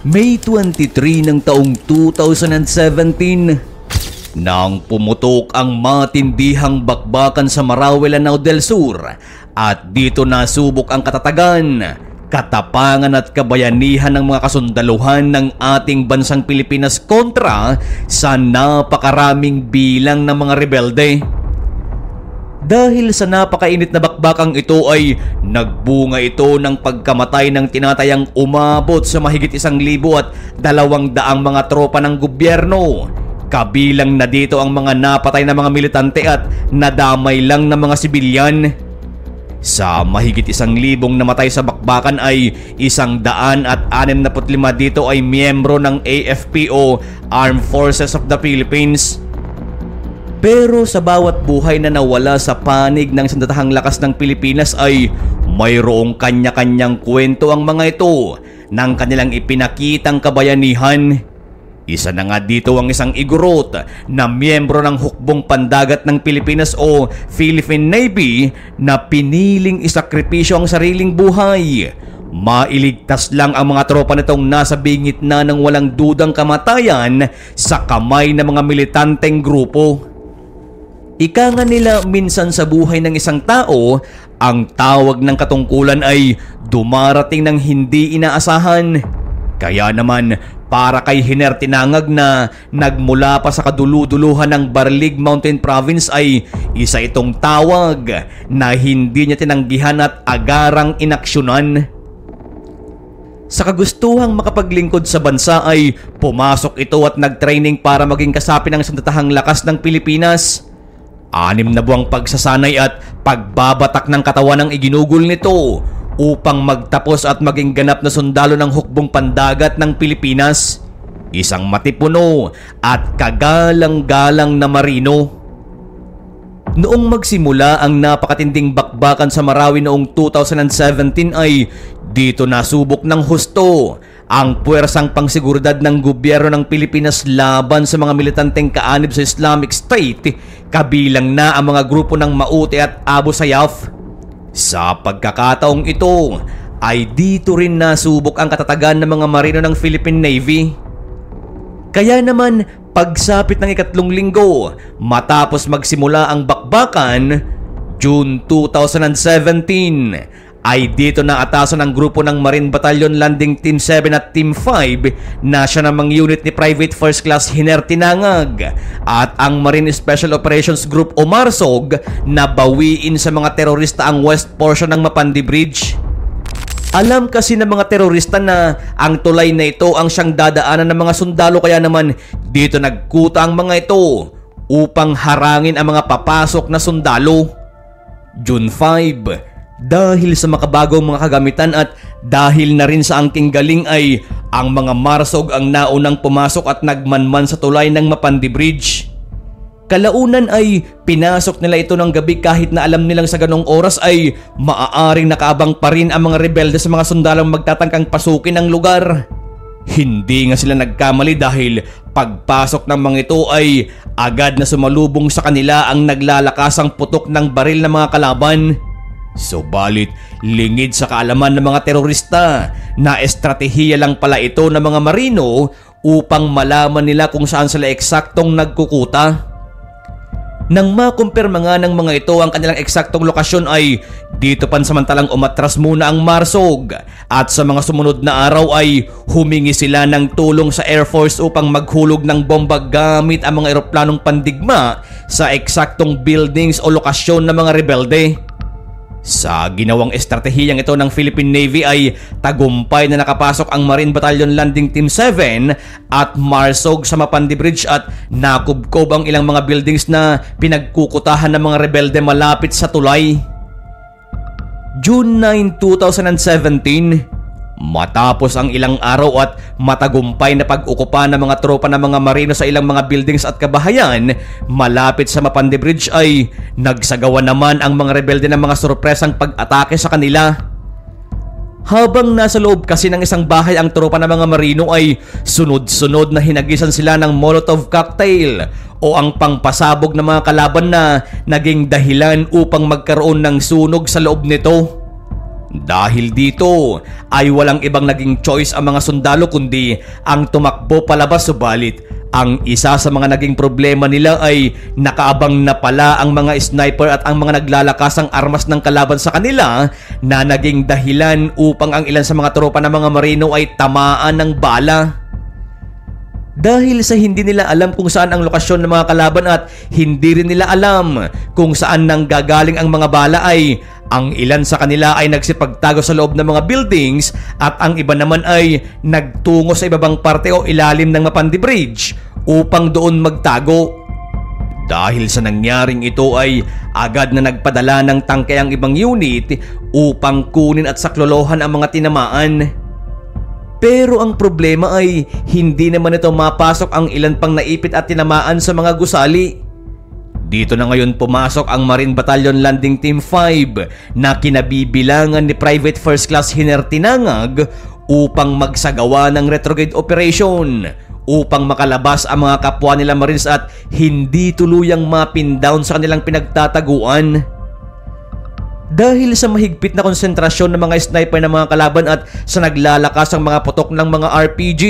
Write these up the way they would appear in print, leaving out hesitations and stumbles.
May 23 ng taong 2017 nang pumutok ang matindihang bakbakan sa Marawi, Lanao del Sur at dito nasubok ang katatagan, katapangan at kabayanihan ng mga kasundaluhan ng ating bansang Pilipinas kontra sa napakaraming bilang ng mga rebelde. Dahil sa napakainit na bakbakang ito ay nagbunga ito ng pagkamatay ng tinatayang umabot sa mahigit 1,200 mga tropa ng gobyerno. Kabilang na dito ang mga napatay na mga militante at nadamay lang na mga sibilyan. Sa mahigit 1,000 namatay sa bakbakan ay 165 dito ay miyembro ng AFP o Armed Forces of the Philippines. Pero sa bawat buhay na nawala sa panig ng sandatahang lakas ng Pilipinas ay mayroong kanya-kanyang kwento ang mga ito ng kanilang ipinakitang kabayanihan. Isa na nga dito ang isang igorot na miyembro ng hukbong pandagat ng Pilipinas o Philippine Navy na piniling isakripisyo ang sariling buhay. Mailigtas lang ang mga tropa nitong nasa bingit na ng walang dudang kamatayan sa kamay ng mga militanteng grupo. Ika nga nila, minsan sa buhay ng isang tao, ang tawag ng katungkulan ay dumarating ng hindi inaasahan. Kaya naman, para kay Hiner Tinangag na nagmula pa sa kaduluduluhan ng Barlig Mountain Province ay isa itong tawag na hindi niya tinanggihan at agarang inaksyonan. Sa kagustuhang makapaglingkod sa bansa ay pumasok ito at nagtraining para maging kasapi ng sandatahang lakas ng Pilipinas. 6 na buwang pagsasanay at pagbabatak ng katawan ang iginugol nito upang magtapos at maging ganap na sundalo ng hukbong pandagat ng Pilipinas. Isang matipuno at kagalang-galang na marino. Noong magsimula ang napakatinding bakbakan sa Marawi noong 2017 ay dito nasubok ng husto ang puwersang pangseguridad ng gobyerno ng Pilipinas laban sa mga militanteng kaanib sa Islamic State, kabilang na ang mga grupo ng Maute at Abu Sayyaf. Sa pagkakataong ito ay dito rin nasubok ang katatagan ng mga marino ng Philippine Navy. Kaya naman pagsapit ng 3 linggo matapos magsimula ang bakbakan, June 2017, ay dito na atasan ng grupo ng Marine Battalion Landing Team 7 at Team 5 na siya namang unit ni Private First Class Hiner Tinangag at ang Marine Special Operations Group o MARSOG na bawiin sa mga terorista ang west portion ng Mapandi Bridge. Alam kasi ng mga terorista na ang tulay na ito ang siyang dadaanan ng mga sundalo, kaya naman dito nagkuta ang mga ito upang harangin ang mga papasok na sundalo. June 5, dahil sa makabagong mga kagamitan at dahil na rin sa angking galing ay ang mga MARSOG ang naunang pumasok at nagmanman sa tulay ng Mapandi Bridge. Kalaunan ay pinasok nila ito ng gabi kahit na alam nilang sa ganong oras ay maaaring nakaabang pa rin ang mga rebelde sa mga sundalong magtatangkang pasukin ang lugar. Hindi nga sila nagkamali dahil pagpasok ng mga ito ay agad na sumalubong sa kanila ang naglalakasang putok ng baril ng mga kalaban. Subalit lingid sa kaalaman ng mga terorista na estratehiya lang pala ito ng mga marino upang malaman nila kung saan sila eksaktong nagkukuta. Nang makumpirma nga ng mga ito ang kanilang eksaktong lokasyon ay dito pansamantalang umatras muna ang MARSOG at sa mga sumunod na araw ay humingi sila ng tulong sa Air Force upang maghulog ng bomba gamit ang mga eroplanong pandigma sa eksaktong buildings o lokasyon ng mga rebelde. Sa ginawang estratehiyang ito ng Philippine Navy ay tagumpay na nakapasok ang Marine Battalion Landing Team 7 at MARSOG sa Mapandi Bridge at nakubkob ang ilang mga buildings na pinagkukutahan ng mga rebelde malapit sa tulay. June 9, 2017, matapos ang ilang araw at matagumpay na pag-ukupa ng mga tropa ng mga marino sa ilang mga buildings at kabahayan malapit sa Mapandi Bridge ay nagsagawa naman ang mga rebelde ng mga sorpresang pag-atake sa kanila. Habang nasa loob kasi ng isang bahay ang tropa ng mga marino ay sunod-sunod na hinagisan sila ng Molotov cocktail o ang pangpasabog ng mga kalaban na naging dahilan upang magkaroon ng sunog sa loob nito. Dahil dito ay walang ibang naging choice ang mga sundalo kundi ang tumakbo palabas, subalit ang isa sa mga naging problema nila ay nakaabang na pala ang mga sniper at ang mga naglalakasang armas ng kalaban sa kanila na naging dahilan upang ang ilan sa mga tropa ng mga marino ay tamaan ng bala. Dahil sa hindi nila alam kung saan ang lokasyon ng mga kalaban at hindi rin nila alam kung saan nanggagaling ang mga bala ay ang ilan sa kanila ay nagsipagtago sa loob ng mga buildings at ang iba naman ay nagtungo sa ibabang parte o ilalim ng Mapandi Bridge upang doon magtago. Dahil sa nangyaring ito ay agad na nagpadala ng tangke ang ibang unit upang kunin at saklolohan ang mga tinamaan. Pero ang problema ay hindi naman ito mapasok ang ilan pang naipit at tinamaan sa mga gusali. Dito na ngayon pumasok ang Marine Battalion Landing Team 5 na kinabibilangan ni Private First Class Hiner Tinangag upang magsagawa ng retrograde operation upang makalabas ang mga kapwa nila Marines at hindi tuluyang mapin down sa kanilang pinagtataguan. Dahil sa mahigpit na konsentrasyon ng mga sniper ng mga kalaban at sa naglalakas ang mga putok ng mga RPG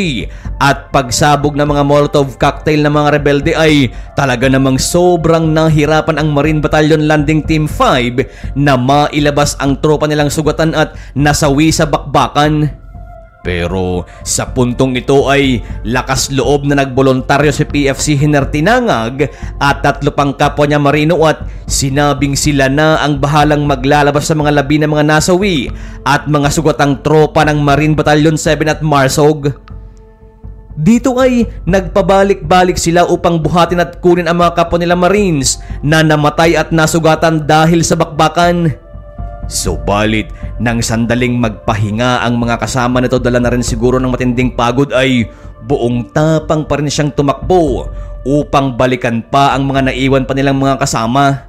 at pagsabog ng mga Molotov cocktail ng mga rebelde ay talaga namang sobrang nahirapan ang Marine Battalion Landing Team 5 na mailabas ang tropa nilang sugatan at nasawi sa bakbakan. Pero sa puntong ito ay lakas loob na nagbolontaryo si PFC Hiner Tinangag at 3 pang kapwa niya marino at sinabing sila na ang bahalang maglalabas sa mga labi ng mga nasawi at mga sugatang tropa ng Marine Battalion 7 at Marsog. Dito ay nagpabalik-balik sila upang buhatin at kunin ang mga kapwa nila Marines na namatay at nasugatan dahil sa bakbakan. Subalit, nang sandaling magpahinga ang mga kasama nito, dala na rin siguro ng matinding pagod, ay buong tapang pa rin siyang tumakbo upang balikan pa ang mga naiwan pa nilang mga kasama.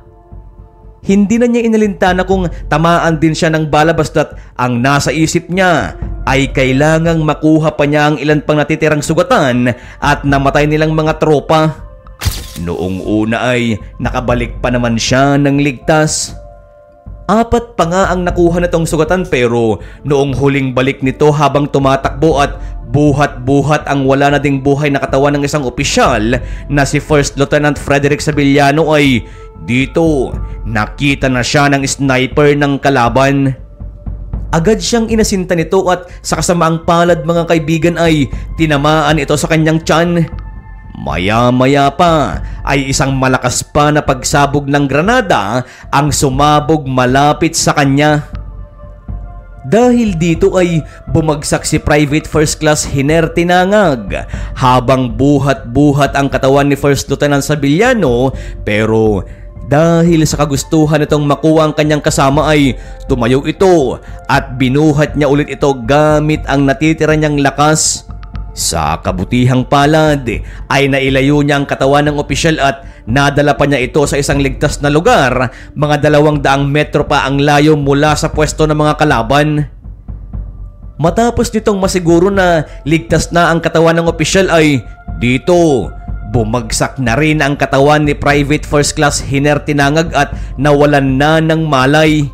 Hindi na niya inalintana kung tamaan din siya ng bala, basta't ang nasa isip niya ay kailangang makuha pa niya ang ilan pang natitirang sugatan at namatay nilang mga tropa. Noong una ay nakabalik pa naman siya ng ligtas. 4 pa nga ang nakuha nitong sugatan, pero noong huling balik nito habang tumatakbo at buhat-buhat ang wala na ding buhay na katawan ng isang opisyal na si First Lieutenant Frederick Sabillano ay dito nakita na siya ng sniper ng kalaban. Agad siyang inasinta nito at sa kasamaang palad, mga kaibigan, ay tinamaan ito sa kanyang tiyan. Maya-maya pa ay isang malakas pa na pagsabog ng granada ang sumabog malapit sa kanya. Dahil dito ay bumagsak si Private First Class Hiner Tinangag habang buhat-buhat ang katawan ni First Lieutenant Sabillano, pero dahil sa kagustuhan nitong makuha ang kanyang kasama ay tumayo ito at binuhat niya ulit ito gamit ang natitira niyang lakas. Sa kabutihang palad ay nailayo niya ang katawan ng opisyal at nadala pa niya ito sa isang ligtas na lugar, mga 200 metro pa ang layo mula sa pwesto ng mga kalaban. Matapos nitong masiguro na ligtas na ang katawan ng opisyal ay dito bumagsak na rin ang katawan ni Private First Class Hiner Tinangag at nawalan na ng malay.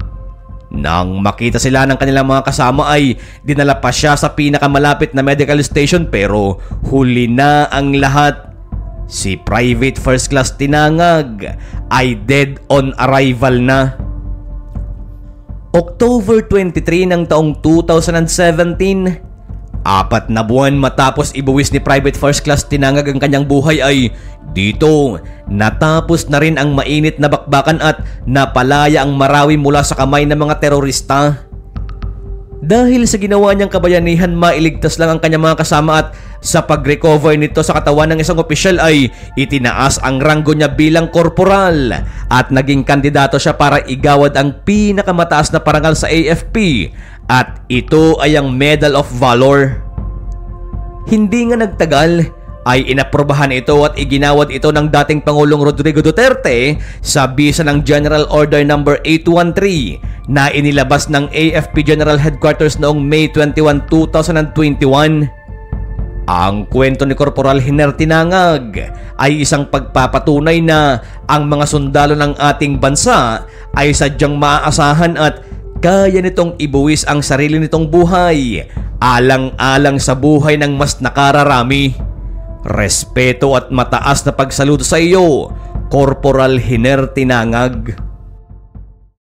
Nang makita sila ng kanilang mga kasama ay dinala pa siya sa pinakamalapit na medical station, pero huli na ang lahat. Si Private First Class Tinangag ay dead on arrival na. October 23 ng taong 2017, 4 na buwan matapos ibuwis ni Private First Class Tinangag ang kanyang buhay, ay dito natapos na rin ang mainit na bakbakan at napalaya ang Marawi mula sa kamay ng mga terorista. Dahil sa ginawa niyang kabayanihan, mailigtas lang ang kanyang mga kasama at sa pag-recover nito sa katawan ng isang opisyal ay itinaas ang ranggo niya bilang korporal at naging kandidato siya para igawad ang pinakamataas na parangal sa AFP, at ito ay ang Medal of Valor. Hindi nga nagtagal ay inaprobahan ito at iginawad ito ng dating Pangulong Rodrigo Duterte sa bisa ng General Order No. 813 na inilabas ng AFP General Headquarters noong May 21, 2021. Ang kwento ni Corporal Hiner Tinangag ay isang pagpapatunay na ang mga sundalo ng ating bansa ay sadyang maaasahan at kaya nitong ibuwis ang sarili nitong buhay, alang-alang sa buhay ng mas nakararami. Respeto at mataas na pagsaludo sa iyo, Corporal Hiner Tinangag.